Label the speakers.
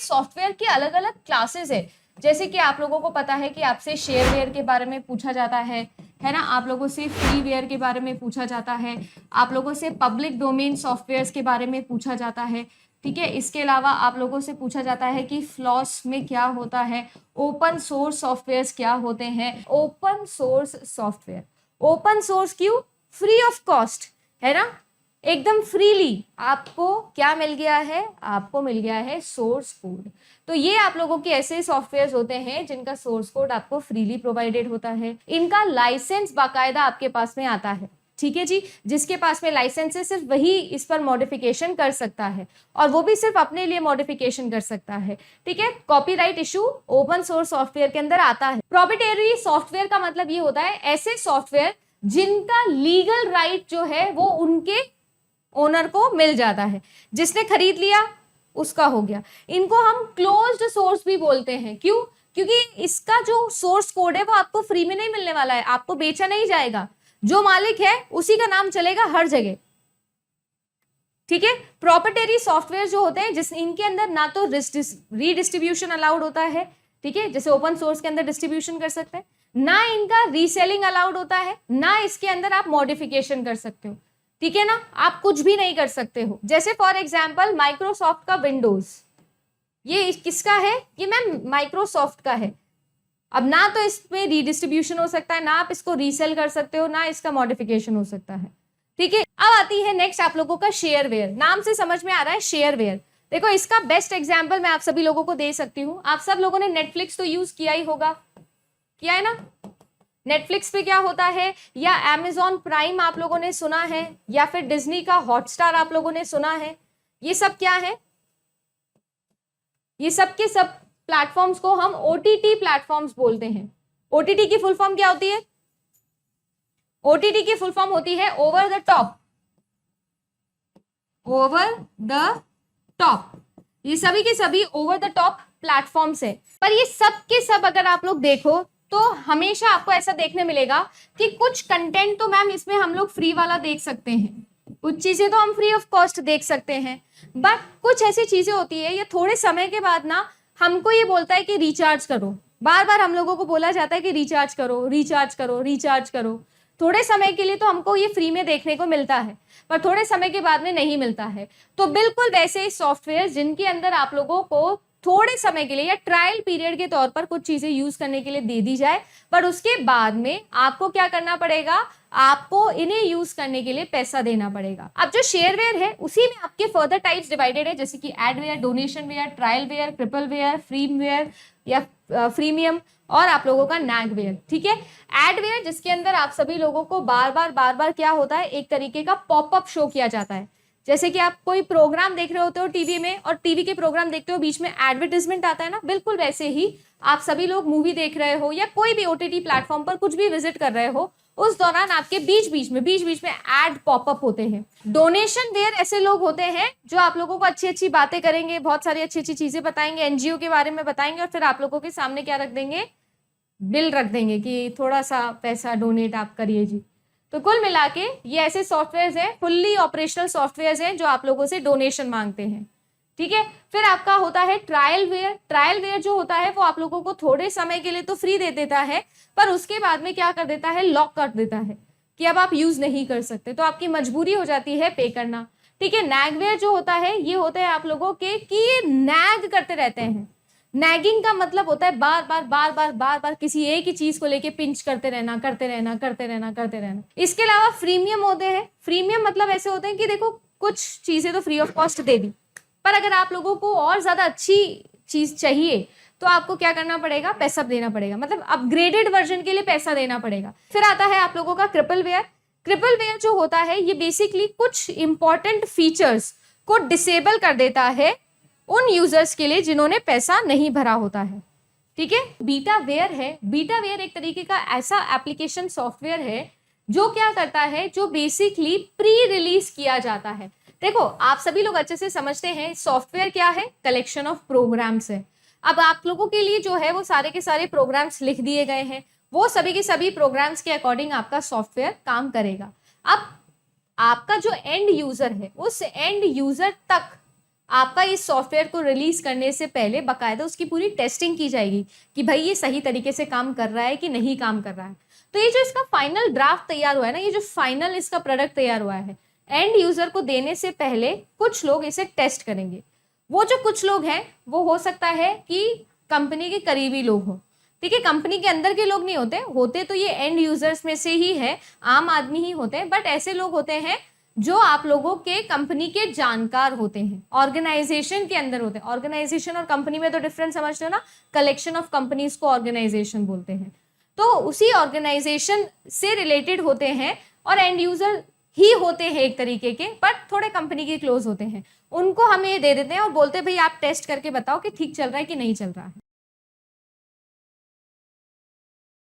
Speaker 1: Software की अलग अलग क्लासेस है। जैसे कि आप लोगों को पता है कि आपसे शेयरवेयर के बारे में पूछा जाता है ना, आप लोगों से फ्रीवेयर के बारे में पूछा जाता है, आप लोगों से पब्लिक डोमेन सॉफ्टवेयर्स के बारे में पूछा जाता है, ठीक है। इसके अलावा आप लोगों से पूछा जाता है कि फ्लॉस में क्या होता है, ओपन सोर्स सॉफ्टवेयर्स क्या होते हैं। Open source software, open source क्यों? फ्री ऑफ कॉस्ट, है ना, एकदम फ्रीली आपको क्या मिल गया है, आपको मिल गया है सोर्स कोड। तो ये आप लोगों के ऐसे सॉफ्टवेयर्स होते हैं जिनका सोर्स कोड आपको फ्रीली प्रोवाइडेड होता है। इनका लाइसेंस बाकायदा आपके पास में आता है, ठीक है जी। जिसके पास में लाइसेंस है सिर्फ वही इस पर मॉडिफिकेशन कर सकता है, और वो भी सिर्फ अपने लिए मॉडिफिकेशन कर सकता है, ठीक है। Copyright issue open source software के अंदर आता है। प्रोप्राइटरी सॉफ्टवेयर का मतलब ये होता है ऐसे सॉफ्टवेयर जिनका लीगल राइट जो है वो उनके ओनर को मिल जाता है, जिसने खरीद लिया उसका हो गया। इनको हम क्लोज्ड सोर्स भी बोलते हैं। क्यों? क्योंकि इसका जो सोर्स कोड है वो आपको फ्री में नहीं मिलने वाला है, आपको बेचा नहीं जाएगा, जो मालिक है उसी का नाम चलेगा हर जगह, ठीक है। प्रॉप्राइटरी सॉफ्टवेयर जो होते हैं जिस इनके अंदर ना तो रीडिस्ट्रीब्यूशन अलाउड होता है, ठीक है, जैसे ओपन सोर्स के अंदर डिस्ट्रीब्यूशन कर सकते हैं, ना इनका रीसेलिंग अलाउड होता है, ना इसके अंदर आप मॉडिफिकेशन कर सकते हो, ठीक है ना, आप कुछ भी नहीं कर सकते हो। जैसे फॉर एग्जांपल माइक्रोसॉफ्ट का विंडोज, ये किसका है? ये मैम माइक्रोसॉफ्ट का है। अब ना तो इसमें रीडिस्ट्रीब्यूशन हो सकता है, ना आप इसको रीसेल कर सकते हो, ना इसका मॉडिफिकेशन हो सकता है, ठीक है। अब आती है नेक्स्ट आप लोगों का शेयरवेयर। नाम से समझ में आ रहा है शेयरवेयर। देखो इसका बेस्ट एग्जांपल मैं आप सभी लोगों को दे सकती हूँ। आप सब लोगों ने नेटफ्लिक्स तो यूज किया ही होगा, किया है ना। नेटफ्लिक्स पे क्या होता है, या अमेजॉन प्राइम आप लोगों ने सुना है, या फिर डिज्नी का हॉटस्टार आप लोगों ने सुना है। ये सब क्या है? ये सब के सब प्लेटफॉर्म्स को हम ओटीटी प्लेटफॉर्म्स बोलते हैं। ओटीटी की फुल फॉर्म क्या होती है? ओटीटी की फुल फॉर्म होती है over the top, over the top. ये सभी के सभी ओवर द टॉप प्लेटफॉर्म्स है। पर ये सब के सब अगर आप लोग देखो तो हमेशा आपको ऐसा देखने मिलेगा कि कुछ कंटेंट तो मैम इसमें हम लोग फ्री वाला देख सकते हैं, कुछ चीजें तो हम फ्री ऑफ कॉस्ट देख सकते हैं, बट कुछ ऐसी चीजें होती है ये थोड़े समय के बाद ना हमको ये बोलता है कि रिचार्ज करो। बार बार हम लोगों को बोला जाता है कि रिचार्ज करो, रिचार्ज करो, रिचार्ज करो। थोड़े समय के लिए तो हमको ये फ्री में देखने को मिलता है, पर थोड़े समय के बाद में नहीं मिलता है। तो बिल्कुल वैसे ही सॉफ्टवेयर जिनके अंदर आप लोगों को थोड़े समय के लिए या ट्रायल पीरियड के तौर पर कुछ चीजें यूज करने के लिए दे दी जाए, पर उसके बाद में आपको क्या करना पड़ेगा, आपको इन्हें यूज करने के लिए पैसा देना पड़ेगा। अब जो शेयरवेयर है उसी में आपके फर्दर टाइप्स डिवाइडेड है, जैसे कि adware, donation ware, trial ware, triple ware, freeware या फ्रीमियम, और आप लोगों का नैगवेयर, ठीक है। एडवेयर जिसके अंदर आप सभी लोगों को बार बार क्या होता है, एक तरीके का पॉपअप शो किया जाता है। जैसे कि आप कोई प्रोग्राम देख रहे होते हो टीवी में, और टीवी के प्रोग्राम देखते हो बीच में एडवर्टाइजमेंट आता है ना, बिल्कुल वैसे ही आप सभी लोग मूवी देख रहे हो या कोई भी ओटीटी प्लेटफॉर्म पर कुछ भी विजिट कर रहे हो, उस दौरान आपके बीच बीच में एड पॉपअप होते हैं। डोनेशन वेयर ऐसे लोग होते हैं जो आप लोगों को अच्छी अच्छी बातें करेंगे, बहुत सारी अच्छी अच्छी चीजें बताएंगे, एनजीओ के बारे में बताएंगे, और फिर आप लोगों के सामने क्या रख देंगे, बिल रख देंगे कि थोड़ा सा पैसा डोनेट आप करिए जी। तो कुल मिला के ये ऐसे सॉफ्टवेयर हैं, फुल्ली ऑपरेशनल सॉफ्टवेयर हैं जो आप लोगों से डोनेशन मांगते हैं, ठीक है। फिर आपका होता है ट्रायल वेयर। ट्रायल वेयर जो होता है वो आप लोगों को थोड़े समय के लिए तो फ्री दे देता है, पर उसके बाद में क्या कर देता है, लॉक कर देता है कि अब आप यूज नहीं कर सकते, तो आपकी मजबूरी हो जाती है पे करना, ठीक है। नैगवेयर जो होता है ये होता है आप लोगों के कि ये नैग करते रहते हैं। नैगिंग का मतलब होता है बार बार किसी एक ही चीज को लेके पिंच करते रहना। इसके अलावा फ्रीमियम होते हैं। फ्रीमियम मतलब ऐसे होते हैं कि देखो कुछ चीजें तो फ्री ऑफ कॉस्ट दे दी, पर अगर आप लोगों को और ज्यादा अच्छी चीज चाहिए तो आपको क्या करना पड़ेगा, पैसा देना पड़ेगा, मतलब अपग्रेडेड वर्जन के लिए पैसा देना पड़ेगा। फिर आता है आप लोगों का क्रिपल वेयर। क्रिपल वेयर जो होता है ये बेसिकली कुछ इंपॉर्टेंट फीचर्स को डिसेबल कर देता है उन यूजर्स के लिए जिन्होंने पैसा नहीं भरा होता है, ठीक है। बीटा वेयर है। बीटा वेयर एक तरीके का ऐसा एप्लीकेशन सॉफ्टवेयर है जो क्या करता है, जो बेसिकली प्री रिलीज किया जाता है। देखो आप सभी लोग अच्छे से समझते हैं सॉफ्टवेयर क्या है, कलेक्शन ऑफ प्रोग्राम्स है। अब आप लोगों के लिए जो है वो सारे के सारे प्रोग्राम्स लिख दिए गए हैं, वो सभी के सभी प्रोग्राम्स के अकॉर्डिंग आपका सॉफ्टवेयर काम करेगा। अब आपका जो एंड यूजर है उस एंड यूजर तक आपका इस सॉफ्टवेयर को रिलीज करने से पहले बकायदा उसकी पूरी टेस्टिंग की जाएगी कि भाई ये सही तरीके से काम कर रहा है कि नहीं काम कर रहा है। तो ये जो इसका फाइनल ड्राफ्ट तैयार हुआ है ना, ये जो फाइनल इसका प्रोडक्ट तैयार हुआ है, एंड यूजर को देने से पहले कुछ लोग इसे टेस्ट करेंगे। वो जो कुछ लोग हैं वो हो सकता है कि कंपनी के करीबी लोग हों, ठीक है, कंपनी के अंदर के लोग नहीं होते तो ये एंड यूजर्स में से ही है, आम आदमी ही होते हैं, बट ऐसे लोग होते हैं जो आप लोगों के कंपनी के जानकार होते हैं, ऑर्गेनाइजेशन के अंदर होते हैं। ऑर्गेनाइजेशन और कंपनी में तो डिफरेंस समझते हो ना, कलेक्शन ऑफ कंपनीज को ऑर्गेनाइजेशन बोलते हैं। तो उसी ऑर्गेनाइजेशन से रिलेटेड होते हैं और एंड यूजर ही होते हैं एक तरीके के, बट थोड़े कंपनी के क्लोज होते हैं। उनको हम ये दे देते हैं और बोलते हैं भाई आप टेस्ट करके बताओ कि ठीक चल रहा है कि नहीं चल रहा है।